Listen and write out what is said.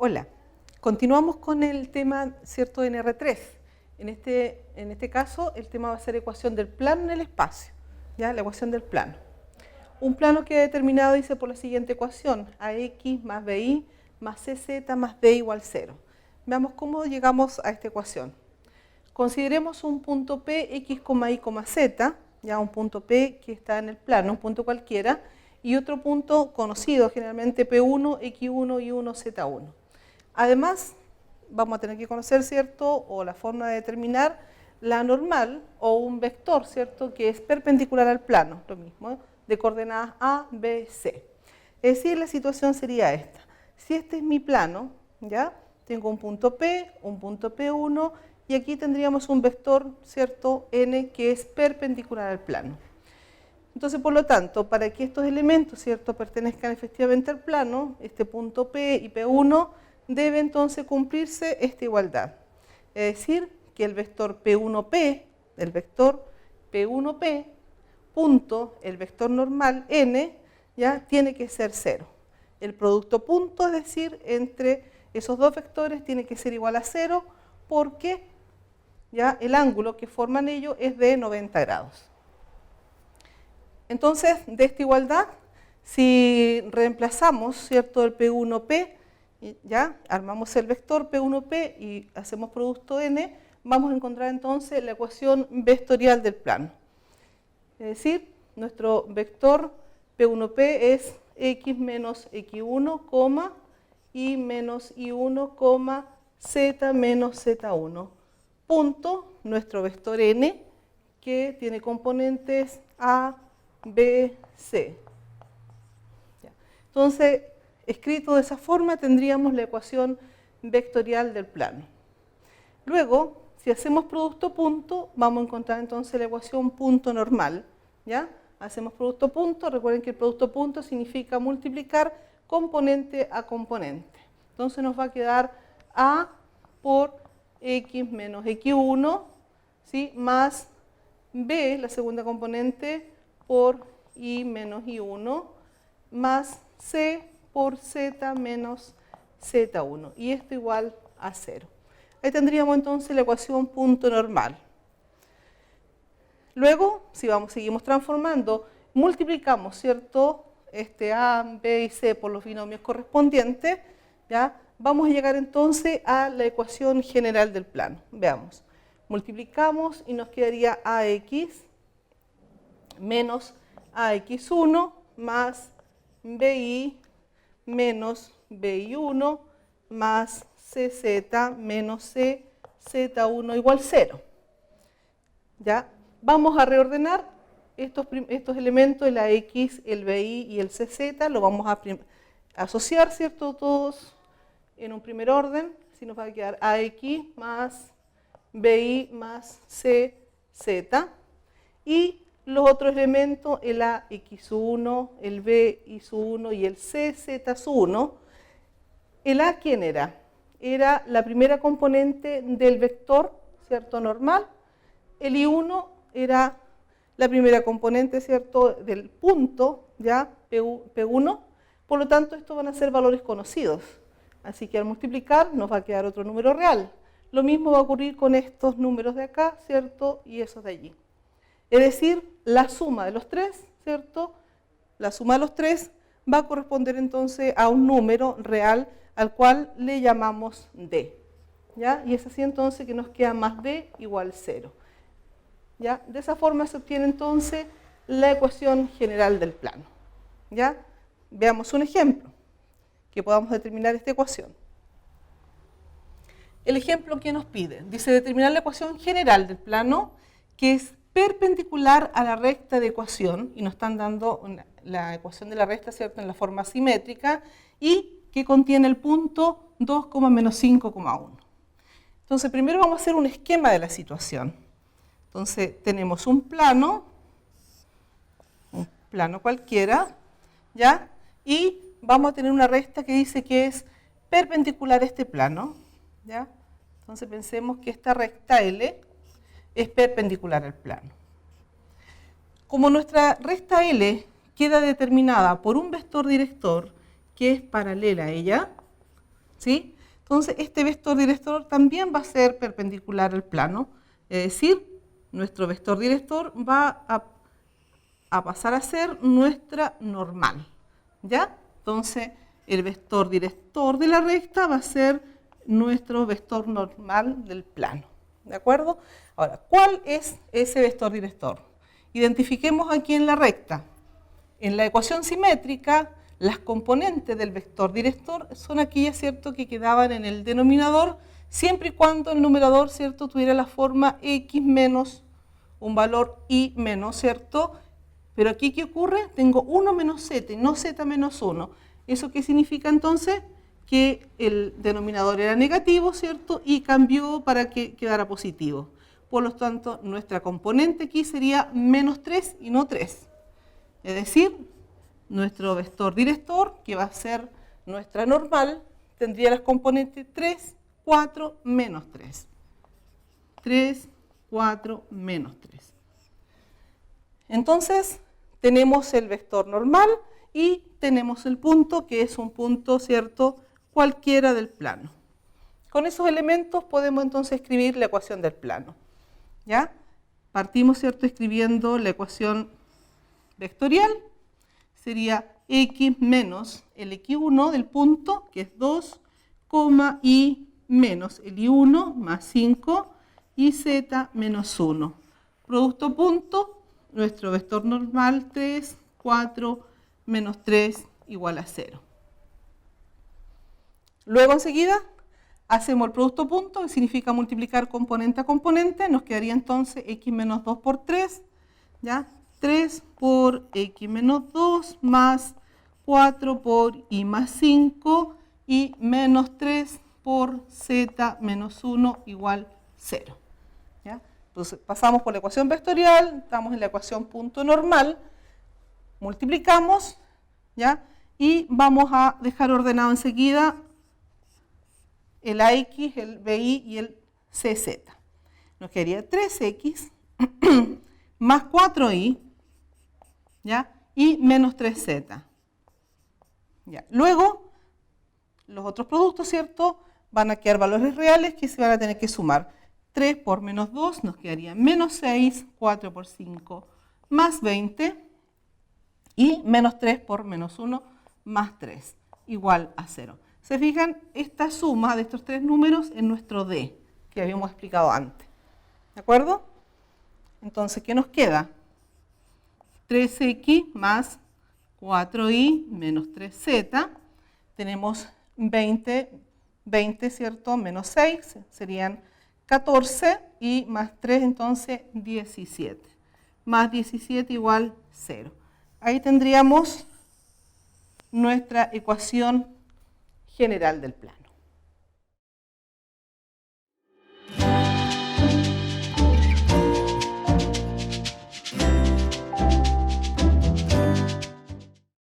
Hola, continuamos con el tema, ¿cierto?, en R3. En este caso, el tema va a ser ecuación del plano en el espacio, ¿ya? La ecuación del plano. Un plano queda determinado, dice, por la siguiente ecuación: AX más BY más CZ más D igual 0. Veamos cómo llegamos a esta ecuación. Consideremos un punto P, X, Y, Z, ya un punto P que está en el plano, un punto cualquiera, y otro punto conocido, generalmente P1, X1, Y1, Z1. Además, vamos a tener que conocer, ¿cierto?, o la forma de determinar la normal o un vector, ¿cierto?, que es perpendicular al plano, lo mismo, de coordenadas A, B, C. Es decir, la situación sería esta. Si este es mi plano, ¿ya?, tengo un punto P, un punto P1, y aquí tendríamos un vector, ¿cierto?, N, que es perpendicular al plano. Entonces, por lo tanto, para que estos elementos, ¿cierto?, pertenezcan efectivamente al plano, este punto P y P1, debe entonces cumplirse esta igualdad. Es decir, que el vector P1P, punto, el vector normal N, ya tiene que ser 0. El producto punto, es decir, entre esos dos vectores tiene que ser igual a 0, porque ya el ángulo que forman ellos es de 90 grados. Entonces, de esta igualdad, si reemplazamos, ¿cierto?, el P1P, ya armamos el vector P1P y hacemos producto N, vamos a encontrar entonces la ecuación vectorial del plano. Es decir, nuestro vector P1P es X menos X1, Y menos Y1, Z menos Z1, punto, nuestro vector N, que tiene componentes A, B, C. Entonces, escrito de esa forma, tendríamos la ecuación vectorial del plano. Luego, si hacemos producto punto, vamos a encontrar entonces la ecuación punto normal, ¿ya? Hacemos producto punto, recuerden que el producto punto significa multiplicar componente a componente. Entonces nos va a quedar A por X menos X1, ¿sí?, más B, la segunda componente, por Y menos Y1, más C por Z menos Z1, y esto igual a 0. Ahí tendríamos entonces la ecuación punto normal. Luego, si seguimos transformando, multiplicamos, ¿cierto?, este A, B y C por los binomios correspondientes, ¿ya? Vamos a llegar entonces a la ecuación general del plano. Veamos. Multiplicamos y nos quedaría AX menos AX1 más BY menos BY1 más CZ menos CZ1 igual 0. ¿Ya? Vamos a reordenar estos elementos, el AX, el BY y el CZ, lo vamos a asociar, ¿cierto?, todos en un primer orden. Así nos va a quedar AX más BY más CZ, y los otros elementos, el AX1, el BY1 y el CZ1. El A, ¿quién era? Era la primera componente del vector, ¿cierto?, normal. El Y1 era la primera componente, ¿cierto?, del punto, ya, P1. Por lo tanto, estos van a ser valores conocidos. Así que al multiplicar nos va a quedar otro número real. Lo mismo va a ocurrir con estos números de acá, ¿cierto?, y esos de allí. Es decir, la suma de los tres, ¿cierto?, la suma de los tres va a corresponder entonces a un número real al cual le llamamos D, ¿ya? Y es así entonces que nos queda más D igual 0. ¿Ya? De esa forma se obtiene entonces la ecuación general del plano. ¿Ya? Veamos un ejemplo que podamos determinar esta ecuación. El ejemplo que nos pide, dice determinar la ecuación general del plano, que es perpendicular a la recta de ecuación, y nos están dando la ecuación de la recta, ¿cierto?, en la forma simétrica, y que contiene el punto 2, menos 5,1. Entonces, primero vamos a hacer un esquema de la situación. Entonces, tenemos un plano cualquiera, ¿ya? Y vamos a tener una recta que dice que es perpendicular a este plano, ¿ya? Entonces, pensemos que esta recta L es perpendicular al plano. Como nuestra recta L queda determinada por un vector director que es paralela a ella, ¿sí? Entonces, este vector director también va a ser perpendicular al plano, es decir, nuestro vector director va a pasar a ser nuestra normal, ¿ya? Entonces, el vector director de la recta va a ser nuestro vector normal del plano, ¿de acuerdo? Ahora, ¿cuál es ese vector director? Identifiquemos aquí en la recta. En la ecuación simétrica, las componentes del vector director son aquellas, ¿cierto?, que quedaban en el denominador, siempre y cuando el numerador, ¿cierto?, tuviera la forma x menos un valor y menos, ¿cierto? Pero aquí, ¿qué ocurre? Tengo 1 menos z y no z menos 1. ¿Eso qué significa entonces? Que el denominador era negativo, ¿cierto? Y cambió para que quedara positivo. Por lo tanto, nuestra componente aquí sería menos 3 y no 3. Es decir, nuestro vector director, que va a ser nuestra normal, tendría las componentes 3, 4, menos 3. 3, 4, menos 3. Entonces, tenemos el vector normal y tenemos el punto, que es un punto, ¿cierto?, cualquiera del plano. Con esos elementos podemos entonces escribir la ecuación del plano, ¿ya? Partimos, ¿cierto?, escribiendo la ecuación vectorial. Sería x menos el x1 del punto, que es 2, y menos el y1 más 5 y z menos 1. Producto punto, nuestro vector normal 3, 4, menos 3 igual a 0. Luego enseguida hacemos el producto punto, que significa multiplicar componente a componente. Nos quedaría entonces x menos 2 por 3, ¿ya? 3 por x menos 2 más 4 por y más 5 y menos 3 por z menos 1 igual 0. ¿Ya? Entonces pasamos por la ecuación vectorial, estamos en la ecuación punto normal, multiplicamos, ¿ya? Y vamos a dejar ordenado enseguida el AX, el BI y el CZ. Nos quedaría 3x más 4y, ¿ya? Y menos 3z. ¿Ya? Luego, los otros productos, ¿cierto?, van a quedar valores reales que se van a tener que sumar. 3 por menos 2 nos quedaría menos 6, 4 por 5 más 20 y menos 3 por menos 1 más 3 igual a 0. ¿Se fijan? Esta suma de estos tres números es nuestro D, que habíamos explicado antes. ¿De acuerdo? Entonces, ¿qué nos queda? 3x más 4y menos 3z. Tenemos 20, ¿cierto? Menos 6, serían 14 y más 3, entonces 17. Más 17 igual 0. Ahí tendríamos nuestra ecuación general del plano.